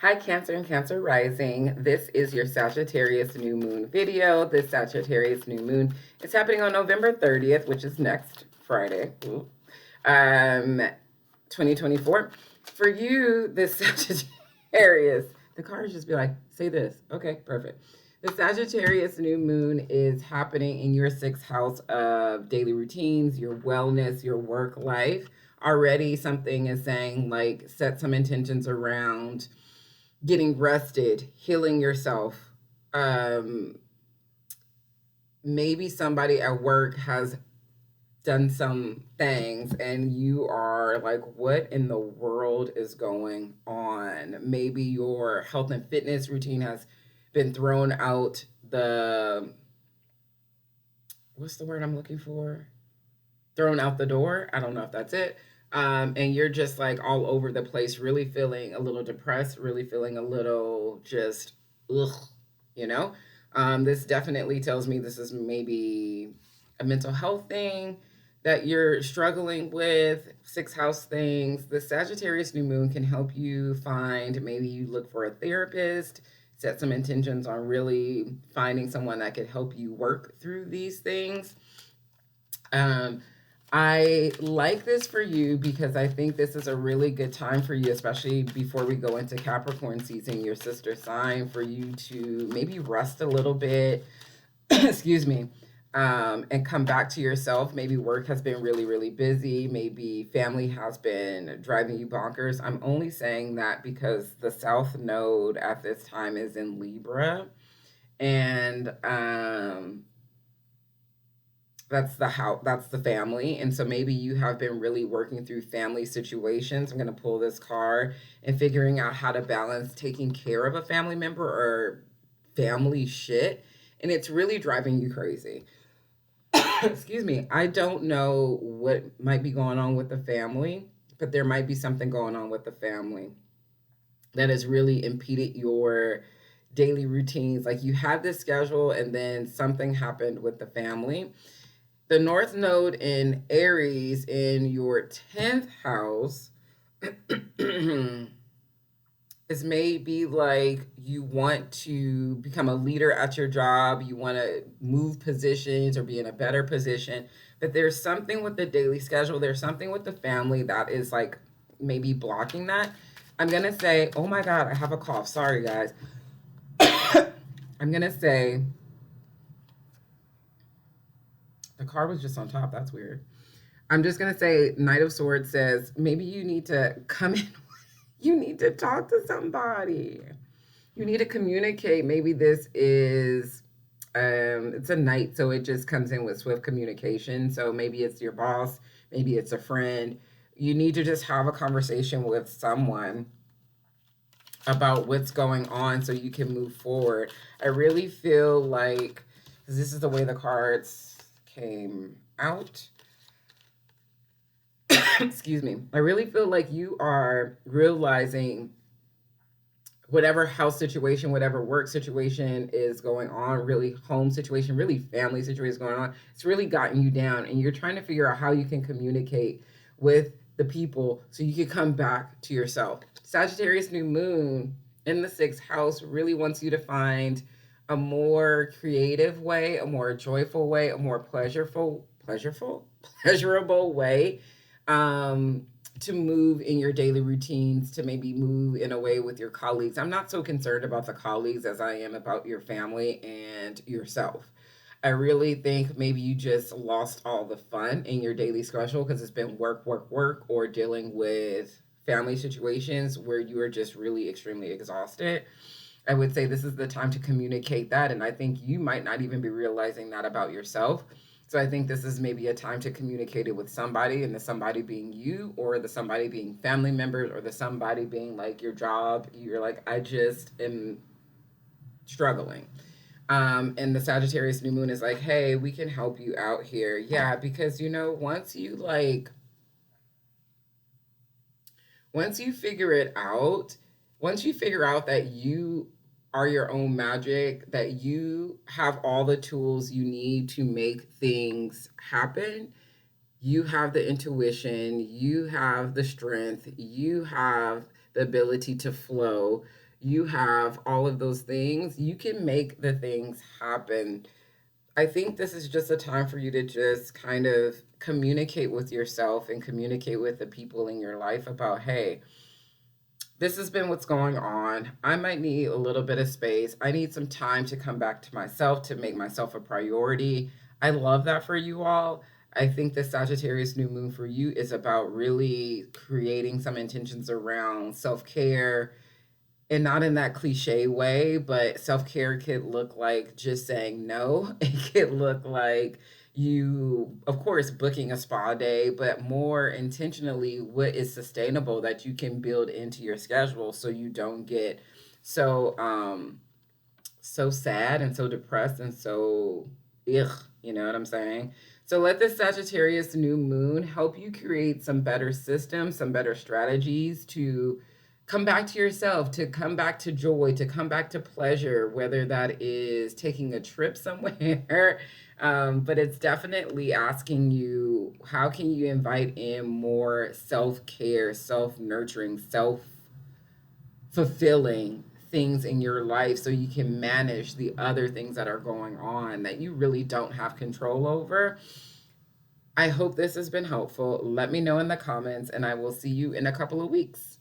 Hi, Cancer and Cancer Rising. This is your Sagittarius New Moon video. This Sagittarius New Moon is happening on November 30th, which is next Friday, um, 2024. For you, this Sagittarius, the cards just be like, say this. Okay, perfect. The Sagittarius New Moon is happening in your sixth house of daily routines, your wellness, your work life. Already, something is saying, like, set some intentions around getting rested, healing yourself. Um, Maybe somebody at work has done some things and you are like, what in the world is going on? Maybe your health and fitness routine has been thrown out the, what's the word I'm looking for? Thrown out the door. I don't know if that's it. And you're just like all over the place, really feeling a little depressed, really feeling a little just, ugh, you know? This definitely tells me this is maybe a mental health thing that you're struggling with, six house things. The Sagittarius New Moon can help you find, maybe you look for a therapist, set some intentions on really finding someone that could help you work through these things. Um, I like this for you because I think this is a really good time for you, especially before we go into Capricorn season, your sister sign, for you to maybe rest a little bit, excuse me, and come back to yourself. Maybe work has been really, really busy. Maybe family has been driving you bonkers. I'm only saying that because the South Node at this time is in Libra. And that's the family, and so maybe you have been really working through family situations. I'm going to pull this card and figuring out how to balance taking care of a family member or family shit, and it's really driving you crazy. Excuse me. I don't know what might be going on with the family, but there might be something going on with the family that has really impeded your daily routines. Like, you had this schedule and then something happened with the family. The North Node in Aries in your 10th house is maybe like you want to become a leader at your job, you want to move positions or be in a better position, but there's something with the daily schedule, there's something with the family that is like maybe blocking that. I'm going to say, oh my God, I have a cough. Sorry, guys. I'm going to say, the card was just on top. That's weird. I'm just gonna say Knight of Swords says maybe you need to come in. You need to talk to somebody. You need to communicate. Maybe this is it's a knight, so it just comes in with swift communication. So maybe it's your boss, maybe it's a friend. You need to just have a conversation with someone about what's going on so you can move forward. I really feel like, because this is the way the cards came out. Excuse me. I really feel like you are realizing whatever house situation, whatever work situation is going on, really home situation, really family situation is going on, it's really gotten you down, and you're trying to figure out how you can communicate with the people so you can come back to yourself. Sagittarius New Moon in the sixth house really wants you to find a more creative way, a more joyful way, a more pleasurable way, to move in your daily routines, to maybe move in a way with your colleagues. I'm not so concerned about the colleagues as I am about your family and yourself. I really think maybe you just lost all the fun in your daily schedule because it's been work, work, work, or dealing with family situations where you are just really extremely exhausted. I would say this is the time to communicate that. And I think you might not even be realizing that about yourself. So I think this is maybe a time to communicate it with somebody, and the somebody being you, or the somebody being family members, or the somebody being like your job. You're like, I just am struggling. And the Sagittarius New Moon is like, hey, we can help you out here. Yeah, because once you figure it out, once you figure out that you are your own magic, that you have all the tools you need to make things happen, you have the intuition, you have the strength, you have the ability to flow. you have all of those things, you can make the things happen. I think this is just a time for you to just kind of communicate with yourself and communicate with the people in your life about, hey, this has been what's going on. I might need a little bit of space. I need some time to come back to myself, to make myself a priority. I love that for you all. I think the Sagittarius new moon for you is about really creating some intentions around self care, and not in that cliche way, but self care could look like just saying no. It could look like you, of course, booking a spa day, but more intentionally, what is sustainable that you can build into your schedule so you don't get so so sad and so depressed and so ugh, you know what I'm saying? So let the Sagittarius new moon help you create some better systems, some better strategies to come back to yourself, to come back to joy, to come back to pleasure, whether that is taking a trip somewhere. But it's definitely asking you, how can you invite in more self care, self nurturing, self fulfilling things in your life so you can manage the other things that are going on that you really don't have control over. I hope this has been helpful. Let me know in the comments, and I will see you in a couple of weeks.